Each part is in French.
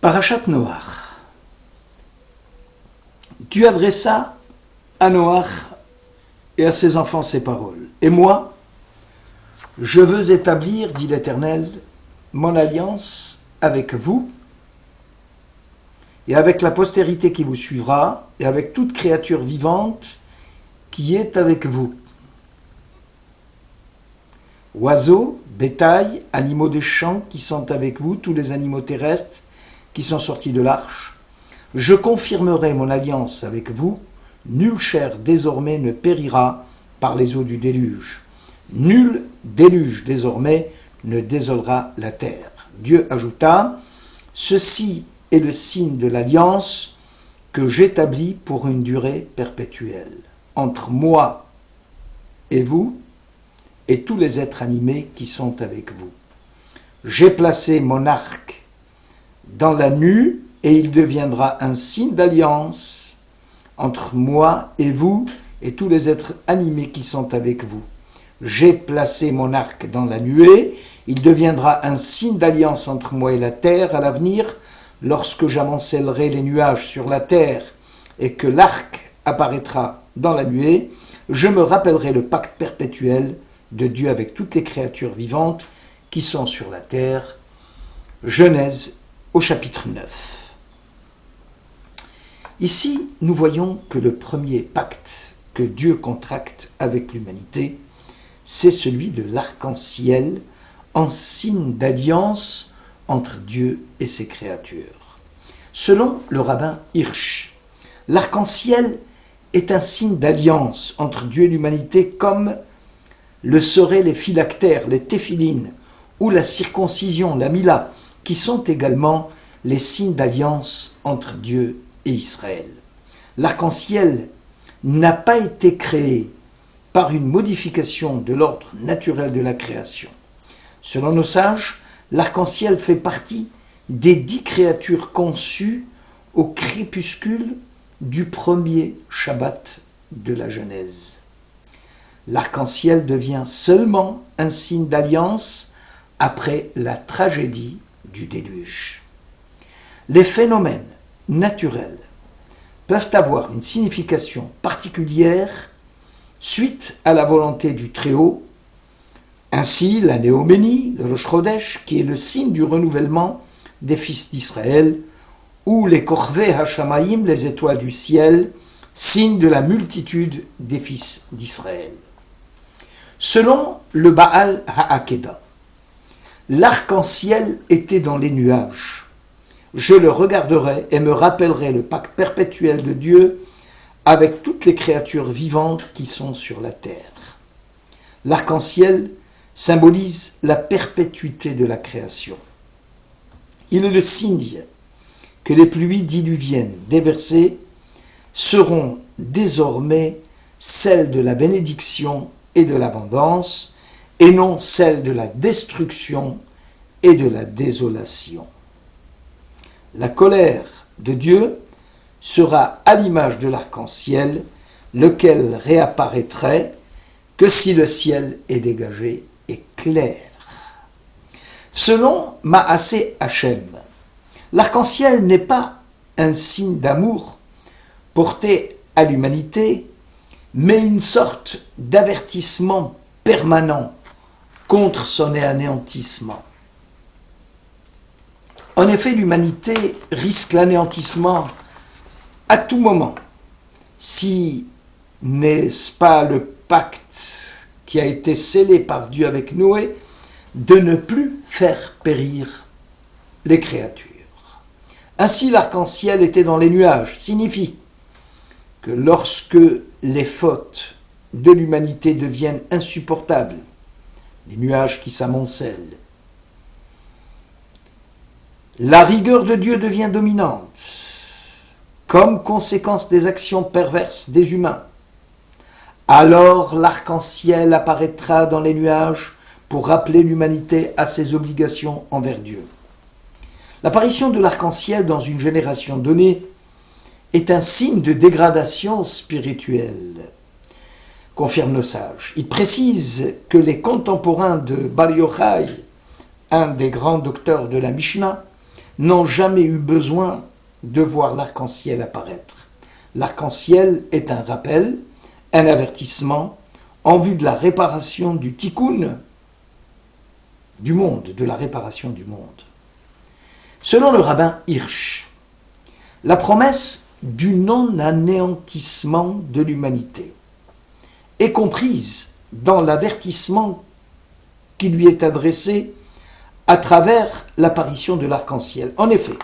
Parashat Noach. Dieu adressa à Noach et à ses enfants ces paroles. Et moi, je veux établir, dit l'Éternel, mon alliance avec vous et avec la postérité qui vous suivra et avec toute créature vivante qui est avec vous. Oiseaux, bétail, animaux des champs qui sont avec vous, tous les animaux terrestres qui sont sortis de l'arche. Je confirmerai mon alliance avec vous. Nulle chair désormais ne périra par les eaux du déluge. Nul déluge désormais ne désolera la terre. Dieu ajouta, « Ceci est le signe de l'alliance que j'établis pour une durée perpétuelle entre moi et vous et tous les êtres animés qui sont avec vous. J'ai placé mon arc dans la nue et il deviendra un signe d'alliance entre moi et vous et tous les êtres animés qui sont avec vous. J'ai placé mon arc dans la nuée, il deviendra un signe d'alliance entre moi et la terre à l'avenir, lorsque j'amoncellerai les nuages sur la terre et que l'arc apparaîtra dans la nuée, je me rappellerai le pacte perpétuel de Dieu avec toutes les créatures vivantes qui sont sur la terre. Genèse au chapitre 9. Ici, nous voyons que le premier pacte que Dieu contracte avec l'humanité, c'est celui de l'arc-en-ciel en signe d'alliance entre Dieu et ses créatures. Selon le rabbin Hirsch, l'arc-en-ciel est un signe d'alliance entre Dieu et l'humanité comme le seraient les phylactères, les téphilines ou la circoncision, la mila, qui sont également les signes d'alliance entre Dieu et Israël. L'arc-en-ciel n'a pas été créé par une modification de l'ordre naturel de la création. Selon nos sages, l'arc-en-ciel fait partie des 10 créatures conçues au crépuscule du premier Shabbat de la Genèse. L'arc-en-ciel devient seulement un signe d'alliance après la tragédie du déluge. Les phénomènes naturels peuvent avoir une signification particulière suite à la volonté du Très-Haut. Ainsi, la Néoménie, le Rosh Chodesh, qui est le signe du renouvellement des fils d'Israël, ou les Korvei HaShamayim, les étoiles du ciel, signe de la multitude des fils d'Israël. Selon le Baal HaAkeda, l'arc-en-ciel était dans les nuages. Je le regarderai et me rappellerai le pacte perpétuel de Dieu avec toutes les créatures vivantes qui sont sur la terre. L'arc-en-ciel symbolise la perpétuité de la création. Il est le signe que les pluies diluviennes déversées seront désormais celles de la bénédiction et de l'abondance, et non celles de la destruction et de la désolation. La colère de Dieu sera à l'image de l'arc-en-ciel, lequel réapparaîtrait que si le ciel est dégagé et clair. Selon Maaseh Hachem, l'arc-en-ciel n'est pas un signe d'amour porté à l'humanité, mais une sorte d'avertissement permanent contre son anéantissement. En effet, l'humanité risque l'anéantissement à tout moment, si n'est-ce pas le pacte qui a été scellé par Dieu avec Noé de ne plus faire périr les créatures. Ainsi, l'arc-en-ciel était dans les nuages, signifie que lorsque les fautes de l'humanité deviennent insupportables, les nuages qui s'amoncellent, la rigueur de Dieu devient dominante, comme conséquence des actions perverses des humains. Alors l'arc-en-ciel apparaîtra dans les nuages pour rappeler l'humanité à ses obligations envers Dieu. L'apparition de l'arc-en-ciel dans une génération donnée est un signe de dégradation spirituelle, confirment nos sages. Il précise que les contemporains de Bar Yochai, un des grands docteurs de la Mishnah, n'ont jamais eu besoin de voir l'arc-en-ciel apparaître. L'arc-en-ciel est un rappel, un avertissement en vue de la réparation du tikkun du monde, de la réparation du monde. Selon le rabbin Hirsch, la promesse du non-anéantissement de l'humanité est comprise dans l'avertissement qui lui est adressé à travers l'apparition de l'arc-en-ciel. En effet,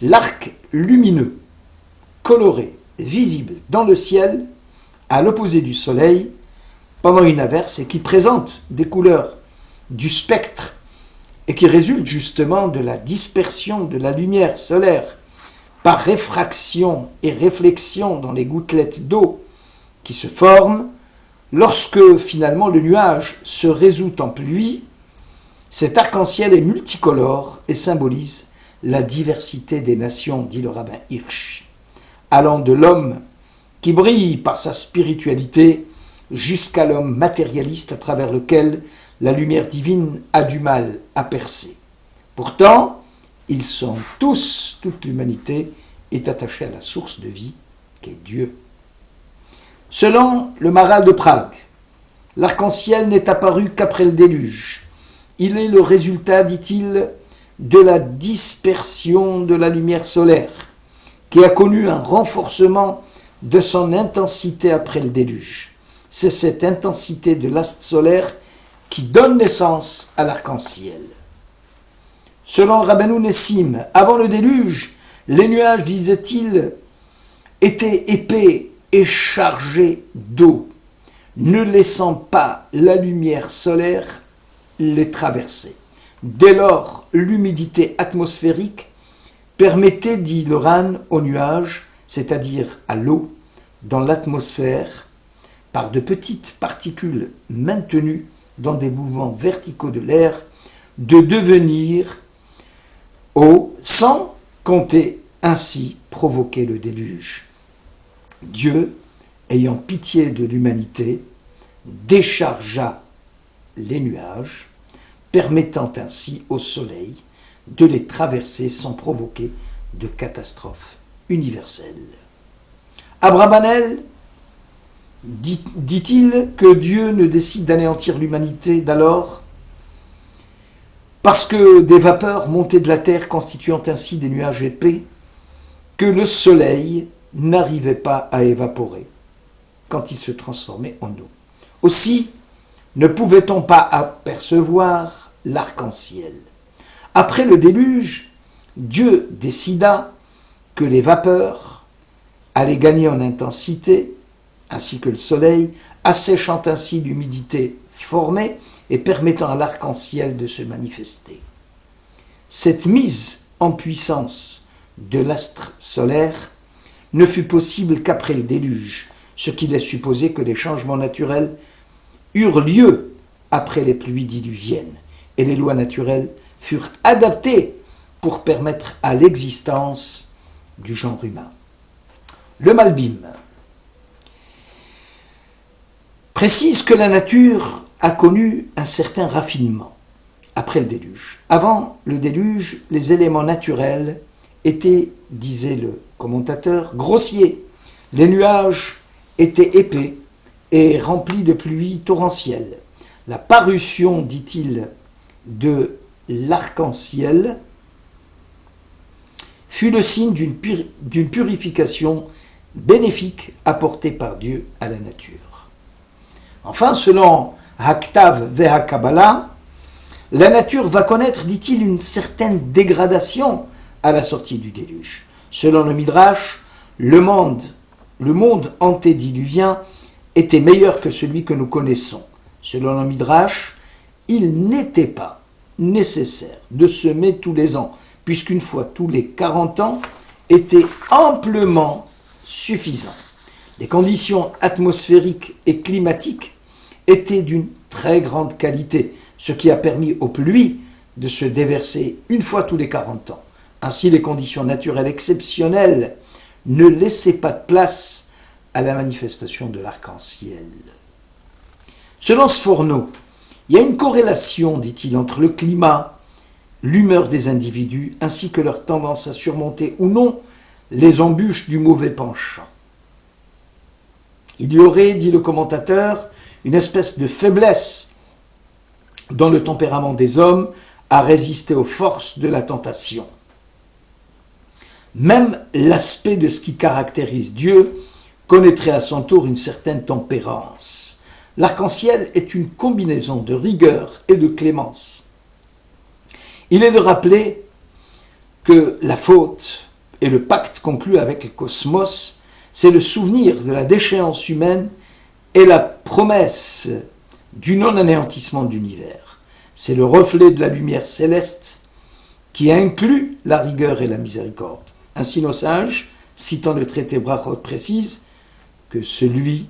l'arc lumineux, coloré, visible dans le ciel, à l'opposé du soleil, pendant une averse, et qui présente des couleurs du spectre, et qui résulte justement de la dispersion de la lumière solaire par réfraction et réflexion dans les gouttelettes d'eau qui se forment, lorsque finalement le nuage se résout en pluie, cet arc-en-ciel est multicolore et symbolise la diversité des nations, dit le rabbin Hirsch, allant de l'homme qui brille par sa spiritualité jusqu'à l'homme matérialiste à travers lequel la lumière divine a du mal à percer. Pourtant, ils sont tous, toute l'humanité est attachée à la source de vie qu'est Dieu. Selon le Maharal de Prague, l'arc-en-ciel n'est apparu qu'après le déluge. Il est le résultat, dit-il, de la dispersion de la lumière solaire, qui a connu un renforcement de son intensité après le déluge. C'est cette intensité de l'astre solaire qui donne naissance à l'arc-en-ciel. Selon Rabbeinu Nessim, avant le déluge, les nuages, disait-il, étaient épais et chargés d'eau, ne laissant pas la lumière solaire les traverser. Dès lors, l'humidité atmosphérique permettait, dit le Ran, aux nuages, c'est-à-dire à l'eau, dans l'atmosphère, par de petites particules maintenues dans des mouvements verticaux de l'air, de devenir eau sans compter ainsi provoquer le déluge. Dieu, ayant pitié de l'humanité, déchargea les nuages, permettant ainsi au soleil de les traverser sans provoquer de catastrophe universelle. Abrabanel dit-il que Dieu ne décide d'anéantir l'humanité d'alors parce que des vapeurs montées de la terre constituant ainsi des nuages épais que le soleil n'arrivait pas à évaporer quand il se transformait en eau. Aussi ne pouvait-on pas apercevoir l'arc-en-ciel. Après le déluge, Dieu décida que les vapeurs allaient gagner en intensité, ainsi que le soleil, asséchant ainsi l'humidité formée et permettant à l'arc-en-ciel de se manifester. Cette mise en puissance de l'astre solaire ne fut possible qu'après le déluge, ce qui laisse supposer que les changements naturels eurent lieu après les pluies diluviennes, et les lois naturelles furent adaptées pour permettre à l'existence du genre humain. Le Malbim précise que la nature a connu un certain raffinement après le déluge. Avant le déluge, les éléments naturels étaient, disait le commentateur, grossiers. Les nuages étaient épais et remplis de pluies torrentielles. La parution, dit-il, de l'arc-en-ciel fut le signe d'une purification bénéfique apportée par Dieu à la nature. Enfin, selon Haktav ve'Hakabbalah, la nature va connaître, dit-il, une certaine dégradation à la sortie du déluge. Selon le Midrash, le monde antédiluvien était meilleur que celui que nous connaissons. Selon le Midrash, il n'était pas nécessaire de semer tous les ans, puisqu'une fois tous les 40 ans était amplement suffisant. Les conditions atmosphériques et climatiques étaient d'une très grande qualité, ce qui a permis aux pluies de se déverser une fois tous les 40 ans. Ainsi, les conditions naturelles exceptionnelles ne laissaient pas de place à la manifestation de l'arc-en-ciel. Selon Sforno, il y a une corrélation, dit-il, entre le climat l'humeur des individus, ainsi que leur tendance à surmonter ou non les embûches du mauvais penchant. Il y aurait, dit le commentateur, une espèce de faiblesse dans le tempérament des hommes à résister aux forces de la tentation. Même l'aspect de ce qui caractérise Dieu connaîtrait à son tour une certaine tempérance. L'arc-en-ciel est une combinaison de rigueur et de clémence. Il est de rappeler que la faute et le pacte conclu avec le cosmos, c'est le souvenir de la déchéance humaine et la promesse du non-anéantissement de l'univers. C'est le reflet de la lumière céleste qui inclut la rigueur et la miséricorde. Ainsi nos sages, citant le traité Brachot, précisent que celui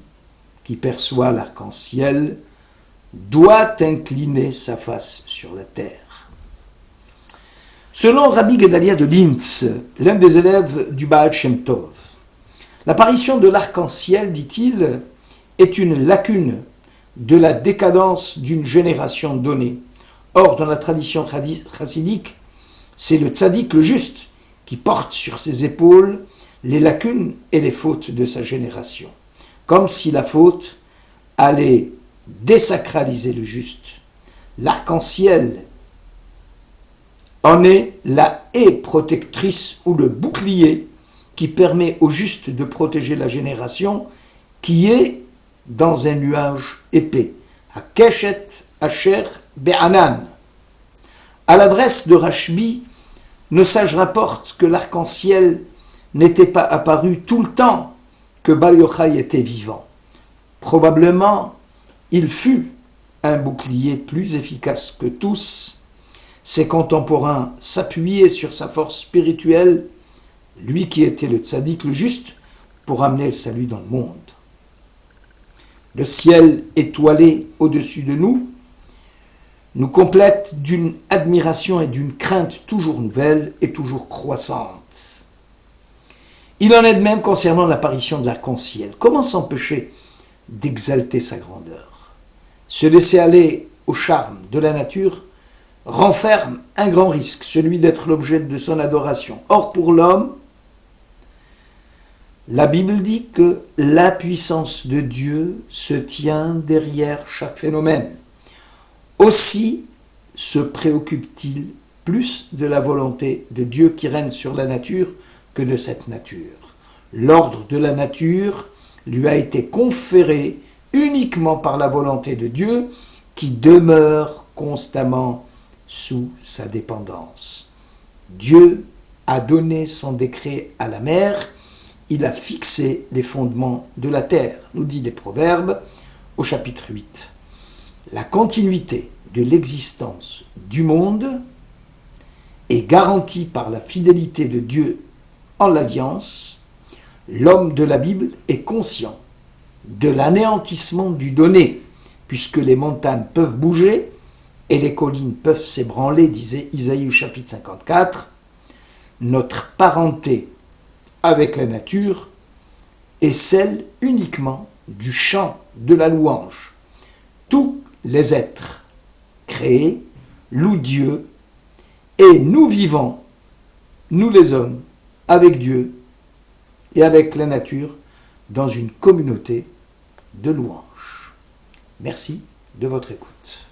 qui perçoit l'arc-en-ciel doit incliner sa face sur la terre. Selon Rabbi Gedalia de Linz, l'un des élèves du Baal Shem Tov, l'apparition de l'arc-en-ciel, dit-il, est une lacune de la décadence d'une génération donnée. Or, dans la tradition chassidique, c'est le tzaddik, le juste, qui porte sur ses épaules les lacunes et les fautes de sa génération. Comme si la faute allait désacraliser le juste. L'arc-en-ciel en est la haie protectrice ou le bouclier qui permet au juste de protéger la génération qui est dans un nuage épais. Keshet Asher Be'anan. À l'adresse de Rashbi, nos sages rapportent que l'arc-en-ciel n'était pas apparu tout le temps que Bar Yochai était vivant. Probablement, il fut un bouclier plus efficace que tous. Ses contemporains s'appuyaient sur sa force spirituelle, lui qui était le tzaddik, le juste, pour amener le salut dans le monde. Le ciel étoilé au-dessus de nous nous complète d'une admiration et d'une crainte toujours nouvelle et toujours croissante. Il en est de même concernant l'apparition de l'arc-en-ciel. Comment s'empêcher d'exalter sa grandeur? Se laisser aller au charme de la nature renferme un grand risque, celui d'être l'objet de son adoration. Or, pour l'homme, la Bible dit que la puissance de Dieu se tient derrière chaque phénomène. Aussi se préoccupe-t-il plus de la volonté de Dieu qui règne sur la nature que de cette nature. L'ordre de la nature lui a été conféré uniquement par la volonté de Dieu qui demeure constamment sous sa dépendance. Dieu a donné son décret à la mer, il a fixé les fondements de la terre, nous dit les Proverbes au chapitre 8. La continuité de l'existence du monde est garantie par la fidélité de Dieu en l'alliance. L'homme de la Bible est conscient de l'anéantissement du donné, puisque les montagnes peuvent bouger et les collines peuvent s'ébranler, disait Isaïe au chapitre 54. Notre parenté avec la nature est celle uniquement du chant de la louange. Tous les êtres créés louent Dieu et nous vivons, nous les hommes, avec Dieu et avec la nature dans une communauté de louanges. Merci de votre écoute.